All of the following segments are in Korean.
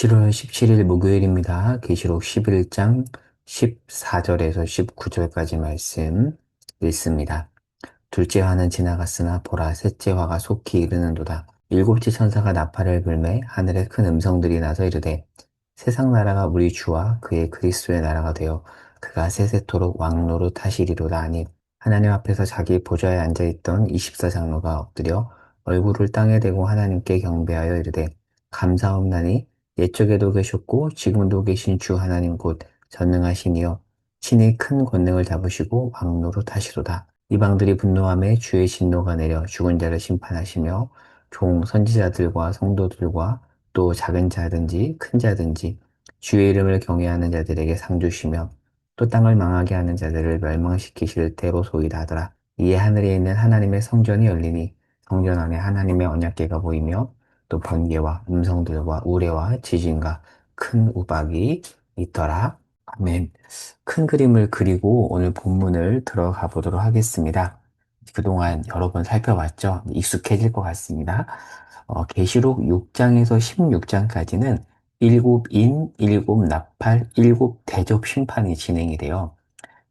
7월 17일 목요일입니다. 계시록 11장 14절에서 19절까지 말씀 읽습니다. 둘째 화는 지나갔으나 보라 셋째 화가 속히 이르는도다. 일곱째 천사가 나팔을 불매 하늘에 큰 음성들이 나서 이르되 세상 나라가 우리 주와 그의 그리스도의 나라가 되어 그가 세세토록 왕노릇 하시리로다 하니 하나님 앞에서 자기 보좌에 앉아있던 24장로가 엎드려 얼굴을 땅에 대고 하나님께 경배하여 이르되 감사옵나니 옛적에도 계셨고 지금도 계신 주 하나님 곧 전능하시니요 친히 큰 권능을 잡으시고 왕노릇 하시로다. 이방들이 분노함에 주의 진노가 내려 죽은 자를 심판하시며 종 선지자들과 성도들과 또 작은 자든지 큰 자든지 주의 이름을 경외하는 자들에게 상 주시며 또 땅을 망하게 하는 자들을 멸망시키실 때로소이다 하더라. 이에 하늘에 있는 하나님의 성전이 열리니 성전 안에 하나님의 언약궤가 보이며 또 번개와 음성들과 우레와 지진과 큰 우박이 있더라. 아멘. 큰 그림을 그리고 오늘 본문을 들어가 보도록 하겠습니다. 그동안 여러 번 살펴봤죠? 익숙해질 것 같습니다. 계시록 6장에서 16장까지는 일곱 인, 일곱 나팔, 일곱 대접 심판이 진행이 돼요.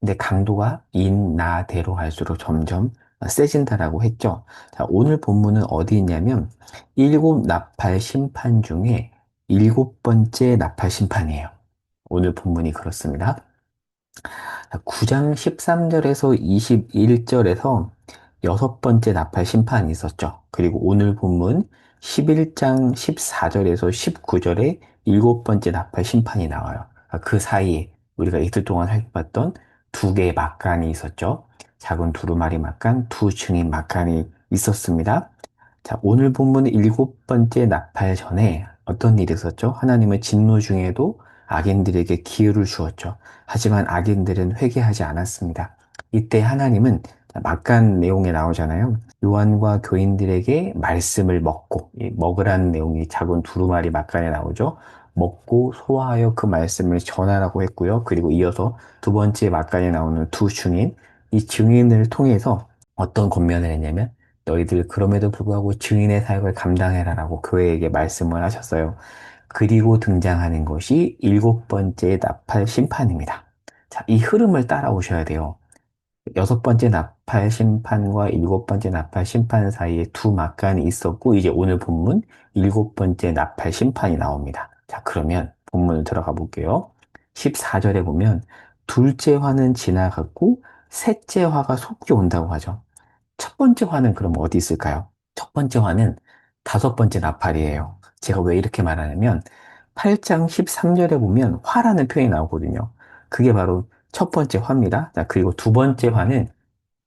근데 강도가 인, 나, 대로 갈수록 점점 세진다라고 했죠. 자, 오늘 본문은 어디 있냐면 일곱 나팔 심판 중에 일곱 번째 나팔 심판이에요. 오늘 본문이 그렇습니다. 9장 13절에서 21절에서 여섯 번째 나팔 심판이 있었죠. 그리고 오늘 본문 11장 14절에서 19절에 일곱 번째 나팔 심판이 나와요. 그 사이에 우리가 이틀 동안 살펴봤던 두 개의 막간이 있었죠. 작은 두루마리 막간, 두 층인 막간이 있었습니다. 자, 오늘 본문의 일곱 번째 나팔 전에 어떤 일이 있었죠? 하나님의 진노 중에도 악인들에게 기회를 주었죠. 하지만 악인들은 회개하지 않았습니다. 이때 하나님은 막간 내용에 나오잖아요. 요한과 교인들에게 말씀을 먹고, 이 먹으라는 내용이 작은 두루마리 막간에 나오죠. 먹고 소화하여 그 말씀을 전하라고 했고요. 그리고 이어서 두 번째 막간에 나오는 두 증인, 이 증인을 통해서 어떤 권면을 했냐면 너희들 그럼에도 불구하고 증인의 사역을 감당해라라고 교회에게 말씀을 하셨어요. 그리고 등장하는 것이 일곱 번째 나팔 심판입니다. 자, 이 흐름을 따라오셔야 돼요. 여섯 번째 나팔 심판과 일곱 번째 나팔 심판 사이에 두 막간이 있었고, 이제 오늘 본문 일곱 번째 나팔 심판이 나옵니다. 자, 그러면 본문을 들어가 볼게요. 14절에 보면, 둘째 화는 지나갔고, 셋째 화가 속히 온다고 하죠. 첫 번째 화는 그럼 어디 있을까요? 첫 번째 화는 다섯 번째 나팔이에요. 제가 왜 이렇게 말하냐면 8장 13절에 보면 화라는 표현이 나오거든요. 그게 바로 첫 번째 화입니다. 자, 그리고 두 번째 화는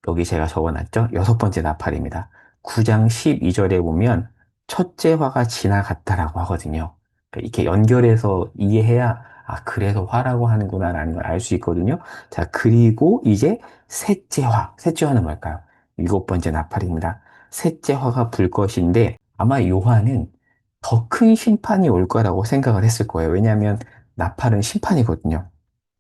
여기 제가 적어놨죠? 여섯 번째 나팔입니다. 9장 12절에 보면 첫째 화가 지나갔다라고 하거든요. 그러니까 이렇게 연결해서 이해해야 아, 그래서 화라고 하는구나라는 걸 알 수 있거든요. 자, 그리고 이제 셋째 화. 셋째 화는 뭘까요? 일곱 번째 나팔입니다. 셋째 화가 불 것인데 아마 요 화는 더 큰 심판이 올 거라고 생각을 했을 거예요. 왜냐하면 나팔은 심판이거든요.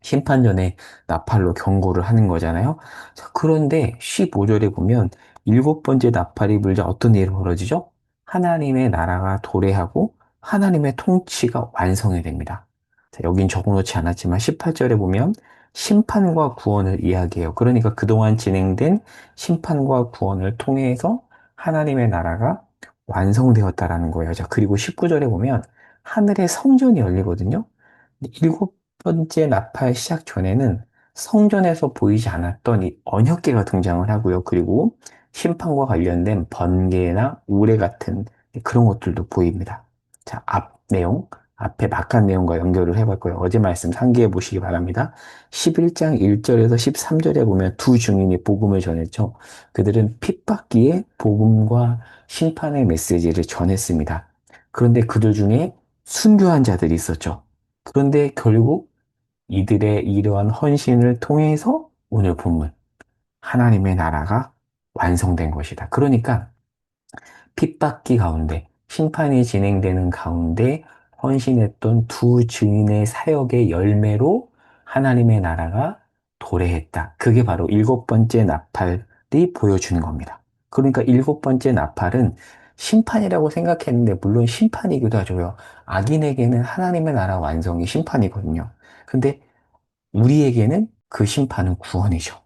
심판 전에 나팔로 경고를 하는 거잖아요. 자, 그런데 15절에 보면 일곱 번째 나팔이 불자 어떤 일이 벌어지죠? 하나님의 나라가 도래하고 하나님의 통치가 완성이 됩니다. 자, 여긴 적어놓지 않았지만 18절에 보면 심판과 구원을 이야기해요. 그러니까 그동안 진행된 심판과 구원을 통해서 하나님의 나라가 완성되었다라는 거예요. 자, 그리고 19절에 보면 하늘의 성전이 열리거든요. 일곱 번째 나팔 시작 전에는 성전에서 보이지 않았던 이 언약궤가 등장을 하고요. 그리고 심판과 관련된 번개나 우레 같은 그런 것들도 보입니다. 자, 앞 내용, 앞에 막한 내용과 연결을 해볼 거예요. 어제 말씀 상기해 보시기 바랍니다. 11장 1절에서 13절에 보면 두 증인이 복음을 전했죠. 그들은 핍박기에 복음과 심판의 메시지를 전했습니다. 그런데 그들 중에 순교한 자들이 있었죠. 그런데 결국 이들의 이러한 헌신을 통해서 오늘 본문, 하나님의 나라가 완성된 것이다. 그러니까 핍박기 가운데, 심판이 진행되는 가운데 헌신했던 두 증인의 사역의 열매로 하나님의 나라가 도래했다. 그게 바로 일곱 번째 나팔이 보여주는 겁니다. 그러니까 일곱 번째 나팔은 심판이라고 생각했는데, 물론 심판이기도 하죠. 악인에게는 하나님의 나라 완성이 심판이거든요. 근데 우리에게는 그 심판은 구원이죠.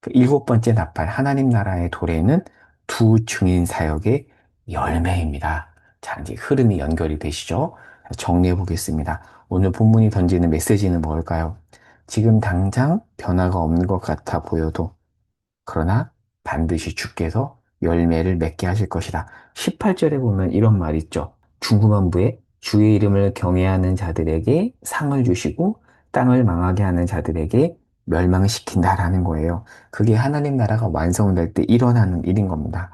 그 일곱 번째 나팔, 하나님 나라의 도래는 두 증인 사역의 열매입니다. 자, 이제 흐름이 연결이 되시죠? 정리해 보겠습니다. 오늘 본문이 던지는 메시지는 뭘까요? 지금 당장 변화가 없는 것 같아 보여도 그러나 반드시 주께서 열매를 맺게 하실 것이다. 18절에 보면 이런 말이 있죠. 중후반부에 주의 이름을 경외하는 자들에게 상을 주시고 땅을 망하게 하는 자들에게 멸망시킨다라는 거예요. 그게 하나님 나라가 완성될 때 일어나는 일인 겁니다.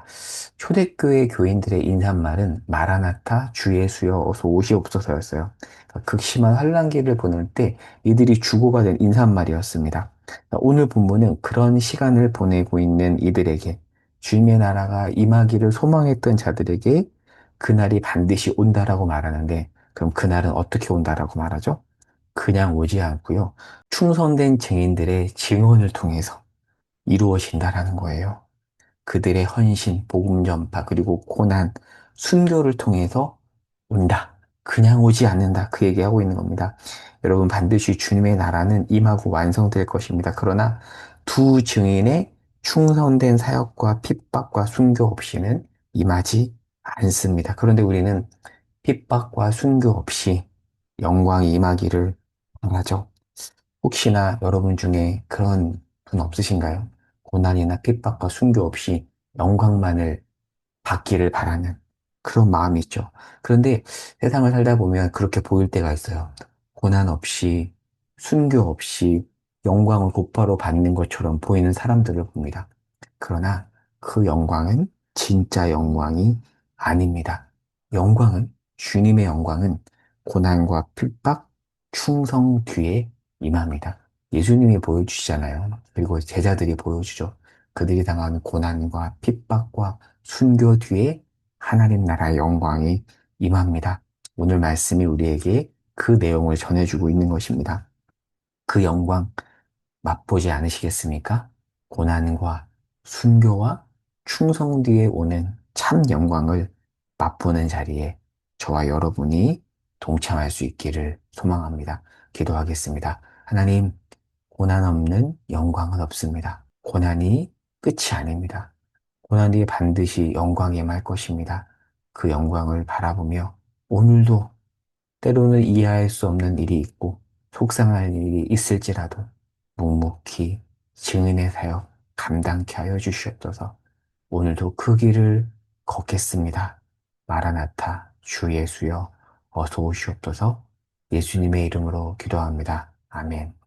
초대교회 교인들의 인사말은 마라나타 주 예수여 어서 오시옵소서였어요. 극심한 환란기를 보낼 때 이들이 주고받은 인사말이었습니다. 오늘 본문은 그런 시간을 보내고 있는 이들에게 주님의 나라가 임하기를 소망했던 자들에게 그날이 반드시 온다라고 말하는데 그럼 그날은 어떻게 온다라고 말하죠? 그냥 오지 않고요. 충성된 증인들의 증언을 통해서 이루어진다라는 거예요. 그들의 헌신, 복음 전파, 그리고 고난, 순교를 통해서 온다. 그냥 오지 않는다. 그 얘기하고 있는 겁니다. 여러분, 반드시 주님의 나라는 임하고 완성될 것입니다. 그러나 두 증인의 충성된 사역과 핍박과 순교 없이는 임하지 않습니다. 그런데 우리는 핍박과 순교 없이 영광이 임하기를 바라죠. 혹시나 여러분 중에 그런 분 없으신가요? 고난이나 핍박과 순교 없이 영광만을 받기를 바라는 그런 마음이 있죠. 그런데 세상을 살다 보면 그렇게 보일 때가 있어요. 고난 없이, 순교 없이 영광을 곧바로 받는 것처럼 보이는 사람들을 봅니다. 그러나 그 영광은 진짜 영광이 아닙니다. 영광은, 주님의 영광은 고난과 핍박, 충성 뒤에 임합니다. 예수님이 보여주시잖아요. 그리고 제자들이 보여주죠. 그들이 당하는 고난과 핍박과 순교 뒤에 하나님 나라의 영광이 임합니다. 오늘 말씀이 우리에게 그 내용을 전해주고 있는 것입니다. 그 영광 맛보지 않으시겠습니까? 고난과 순교와 충성 뒤에 오는 참 영광을 맛보는 자리에 저와 여러분이 동참할 수 있기를 소망합니다. 기도하겠습니다. 하나님, 고난 없는 영광은 없습니다. 고난이 끝이 아닙니다. 고난이 반드시 영광에 임할 것입니다. 그 영광을 바라보며 오늘도 때로는 이해할 수 없는 일이 있고 속상할 일이 있을지라도 묵묵히 증인의 사역 감당케 하여 주시옵소서. 오늘도 그 길을 걷겠습니다. 마라나타 주 예수여 어서 오시옵소서. 예수님의 이름으로 기도합니다. 아멘.